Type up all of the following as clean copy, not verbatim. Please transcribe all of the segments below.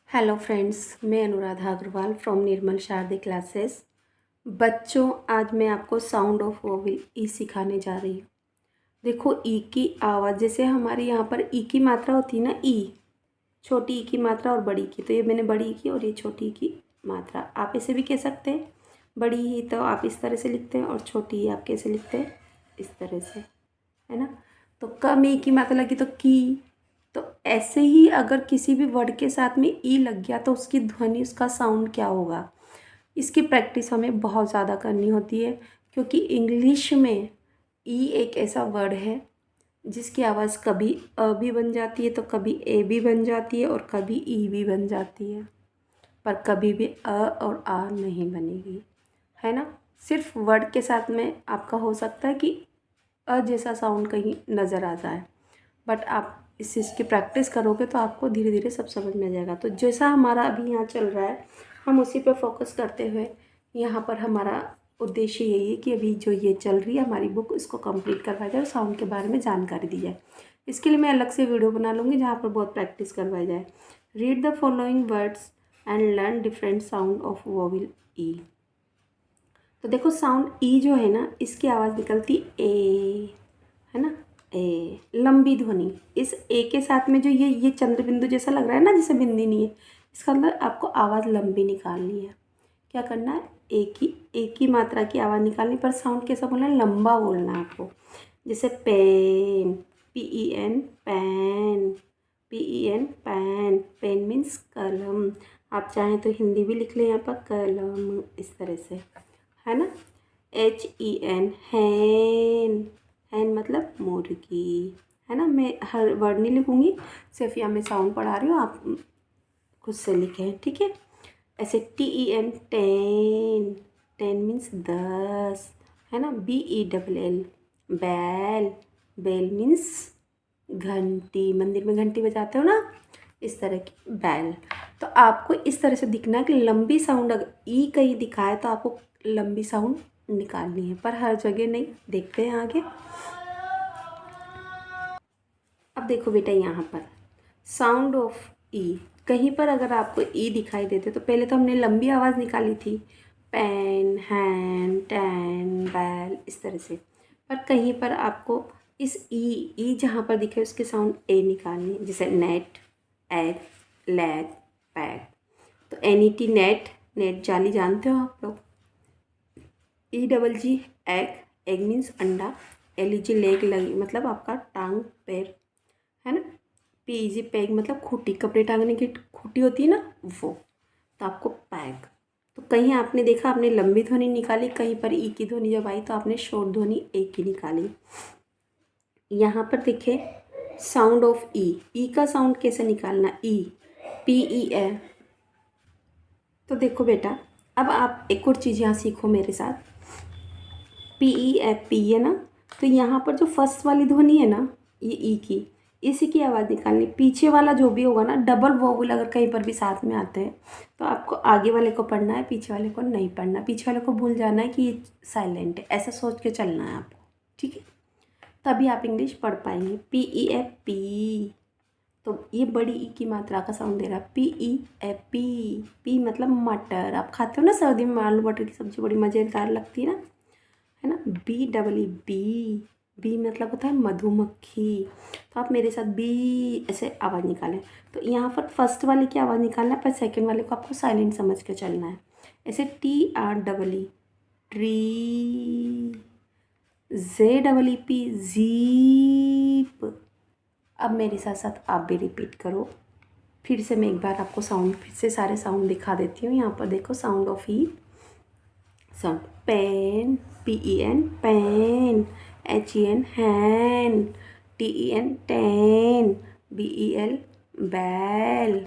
Hello friends, मैं Anuradha Agarwal from Nirmal Sharde classes. बच्चों, आज मैं आपको साउंड ऑफ वोवेल ई सिखाने जा रही हूँ। देखो, ई की आवाज़ जैसे हमारे यहाँ पर ई की मात्रा होती है ना, ई छोटी ई की मात्रा और बड़ी की, तो ये मैंने बड़ी ई की और ये छोटी ई की मात्रा। आप इसे भी कह सकते हैं, बड़ी ई तो आप इस तरह से लिखते हैं और छोटी ई आप कैसे लिखते हैं, इस तरह से, है ना। तो कम ई की मात्रा लगी तो की। तो ऐसे ही अगर किसी भी वर्ड के साथ में ई लग गया तो उसकी ध्वनि, उसका साउंड क्या होगा, इसकी प्रैक्टिस हमें बहुत ज़्यादा करनी होती है। क्योंकि इंग्लिश में ई एक ऐसा वर्ड है जिसकी आवाज़ कभी अ भी बन जाती है तो कभी ए भी बन जाती है और कभी ई भी बन जाती है, पर कभी भी अ और आ नहीं बनेगी, है ना। सिर्फ वर्ड के साथ में आपका हो सकता है कि अ जैसा साउंड कहीं नज़र आ जाए, बट आप इस चीज़ की प्रैक्टिस करोगे तो आपको धीरे धीरे सब समझ में आ जाएगा। तो जैसा हमारा अभी यहाँ चल रहा है, हम उसी पे फोकस करते हुए यहाँ पर हमारा उद्देश्य यही है कि अभी जो ये चल रही है हमारी बुक, इसको कंप्लीट करवाया जाए और साउंड के बारे में जानकारी दी जाए। इसके लिए मैं अलग से वीडियो बना लूँगी जहाँ पर बहुत प्रैक्टिस करवाई जाए। Read the following words and learn different sound of vowel E. तो देखो, साउंड ई जो है ना, इसकी आवाज़ निकलती ए, है ना, ए, लंबी ध्वनि। इस ए के साथ में जो ये चंद्र बिंदु जैसा लग रहा है ना, जैसे बिंदी नहीं है, इसका मतलब आपको आवाज़ लंबी निकालनी है। क्या करना है, एक ही मात्रा की आवाज़ निकालनी, पर साउंड कैसा बोलना है, लंबा बोलना है आपको। जैसे pen, PEN, pen, PEN, pen. Pen means कलम। आप चाहें तो हिंदी भी लिख लें यहाँ पर, कलम, इस तरह से, है ना। HEN, हैन, हैन मतलब मुर्गी, है ना। मैं हर वर्ड नहीं लिखूँगी, सिर्फ यहाँ मैं साउंड पढ़ा रही हूँ, आप खुद से लिखें, ठीक है। ऐसे TEN, टेन, टेन मीन्स 10, है ना। BELL, बैल, बेल मीन्स घंटी, मंदिर में घंटी बजाते हो ना, इस तरह की बैल। तो आपको इस तरह से दिखना है कि लंबी साउंड, अगर ई कहीं दिखाए तो आपको लंबी साउंड निकालनी है, पर हर जगह नहीं। देखते हैं आगे। अब देखो बेटा, यहाँ पर साउंड ऑफ ई, कहीं पर अगर आपको ई दिखाई देते तो पहले तो हमने लंबी आवाज़ निकाली थी, पेन, हैंड, टैन, बैल, इस तरह से। पर कहीं पर आपको इस ई जहाँ पर दिखे उसके साउंड ए निकालनी है, जैसे नेट, एग, लैग, पैग। तो NET, नेट, नेट जाली जानते हो आप लोग। EGG, एग, एग मीन्स अंडा। LEG, लेग, लगी मतलब आपका टांग, पैर, है ना। PEG, पैग मतलब खूटी, कपड़े टांगने की खूटी होती है ना, वो। तो आपको पैग। तो कहीं आपने देखा, आपने लंबी ध्वनि निकाली, कहीं पर ई की ध्वनि जब आई तो आपने शॉर्ट ध्वनि ए की निकाली। यहाँ पर देखे साउंड ऑफ ई का साउंड कैसे निकालना, ई, PE। तो देखो बेटा, अब आप एक और चीज़ यहाँ सीखो मेरे साथ। PEP है ना, तो यहाँ पर जो फर्स्ट वाली ध्वनि है ना, ये ई की, इसी की आवाज़ निकालनी। पीछे वाला जो भी होगा ना, डबल वोवेल अगर कहीं पर भी साथ में आते हैं तो आपको आगे वाले को पढ़ना है, पीछे वाले को नहीं पढ़ना। पीछे वाले को भूल जाना है कि ये साइलेंट है, ऐसा सोच के चलना है आपको, ठीक है। तभी आप इंग्लिश पढ़ पाएंगे। PEP, तो ये बड़ी ई की मात्रा का साउंड दे रहा है, PEP। पी मतलब मटर, आप खाते हो ना सर्दी में, आलू मटर की सब्ज़ी बड़ी मज़ेदार लगती है ना, है ना। BEE, बी मतलब होता है मधुमक्खी। तो आप मेरे साथ बी ऐसे आवाज़ निकालें। तो यहाँ पर फर्स्ट वाले की आवाज़ निकालना है, पर सेकंड वाले को आपको साइलेंट समझ के चलना है। ऐसे TREE, ट्री, ZEEP, जीप। अब मेरे साथ साथ आप भी रिपीट करो। फिर से मैं एक बार आपको साउंड, फिर से सारे साउंड दिखा देती हूँ। यहाँ पर देखो, sound of E, sound pen, PEN, pen, HEN, hen, TEN, ten, BEL, bell,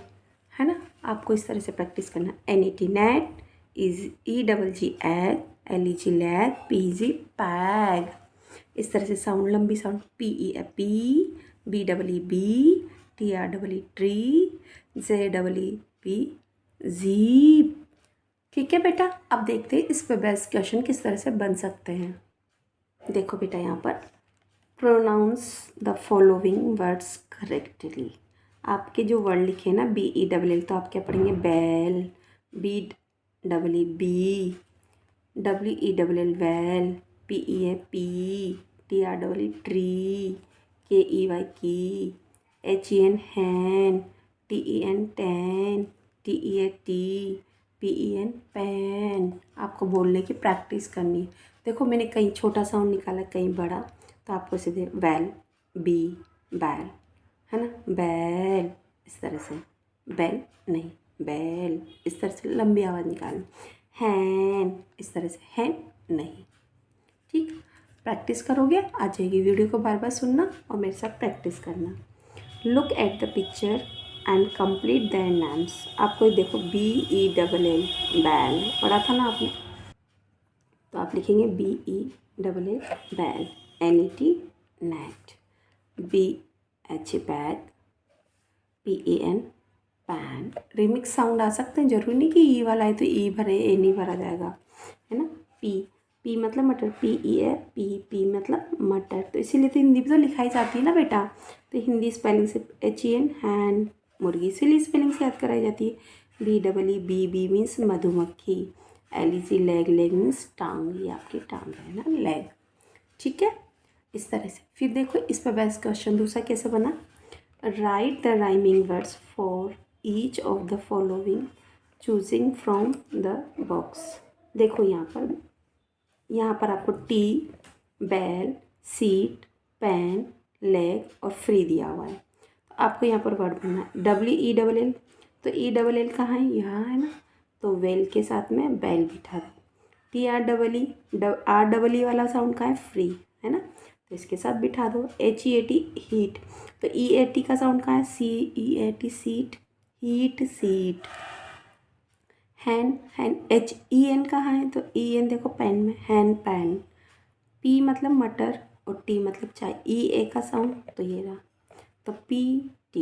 है ना। आपको इस तरह से प्रैक्टिस करना। NET, net, EGG, egg, LEG, lag, PG, peg. इस तरह से साउंड, लंबी sound, PEP, BEEB, TREE, tree, ZEEP, jeep. ठीक है बेटा, अब देखते हैं इस पे बेस्ट क्वेश्चन किस तरह से बन सकते हैं। देखो बेटा, यहाँ पर pronounce the following words correctly. आपके जो वर्ड लिखे हैं ना BELL, तो आप क्या पढ़ेंगे bell, BEEBEE, WELL well, PEA pea, TREE tree, KEY key, HEN hen, TEN ten, TEA PEN pen. आपको बोलने की प्रैक्टिस करनी है। देखो मैंने कहीं छोटा साउंड निकाला कहीं बड़ा, तो आपको सीधे वैल, बी, बैल, है ना, बैल, इस तरह से, बैल नहीं, बैल, इस तरह से लंबी आवाज़ निकालनी। हैन, इस तरह से, हैन नहीं। ठीक, प्रैक्टिस करोगे आ जाएगी। वीडियो को बार बार सुनना और मेरे साथ प्रैक्टिस करना। Look at the picture and complete their names. आपको देखो BELL बैल पढ़ा था ना आपने, तो आप लिखेंगे BELL bell, NET net, BH bag, PAN pan. Remix sound आ सकते हैं, जरूरी नहीं कि ई वाला है तो ई भरे ए नहीं भरा जाएगा, है ना। पी मतलब मटर, PEA पी मतलब मटर, तो इसीलिए तो हिंदी भी तो लिखाई जाती है ना बेटा। तो हिंदी स्पेलिंग से HEN हैन, मुर्गी, इसीलिए स्पेलिंग से याद कराई जाती है। BEE मीन्स मधुमक्खी, LEG लेग मीन्स टांग, ये आपकी टांग है ना, लेग। ठीक है, इस तरह से। फिर देखो इस पर बेस्ट क्वेश्चन दूसरा कैसे बना। Right the rhyming words for each of the following choosing from the box. देखो यहाँ पर आपको टी, बैल, सीट, पैन, लेग और फ्री दिया हुआ है। तो आपको यहाँ पर वर्ड बनना है WELL, तो ELL कहाँ है, यहाँ है ना, तो वेल के साथ में बैल बिठा दो। REE वाला साउंड कहाँ है, फ्री, है ना, तो इसके साथ बिठा दो। HEAT हीट, तो EAT का साउंड कहाँ है, CEAT सीट, हीट सीट। हैन HEN कहाँ है, तो EN देखो पेन में, हैन पैन। P मतलब मटर और T मतलब चाय, EA का साउंड तो ये रहा, तो PT।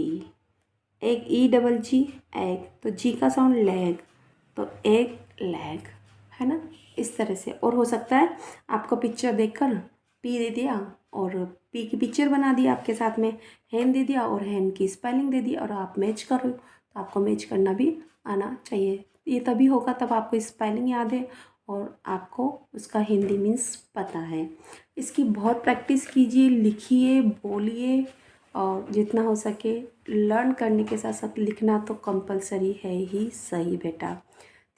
एक EGG एग, तो जी का साउंड लेग, तो एग लेग, है ना, इस तरह से। और हो सकता है आपको पिक्चर देखकर पी दे दिया और पी की पिक्चर बना दी आपके साथ में, हैन दे दिया और हैन की स्पेलिंग दे दी और आप मैच करो, तो आपको मैच करना भी आना चाहिए। ये तभी होगा तब आपको स्पेलिंग याद है और आपको उसका हिंदी मीन्स पता है। इसकी बहुत प्रैक्टिस कीजिए, लिखिए, बोलिए और जितना हो सके लर्न करने के साथ साथ लिखना तो कंपलसरी है ही सही बेटा।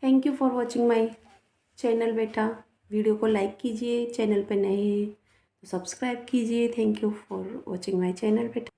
Thank you for watching my channel बेटा। वीडियो को लाइक कीजिए, चैनल पे नए हैं तो सब्सक्राइब कीजिए। Thank you for watching my channel बेटा।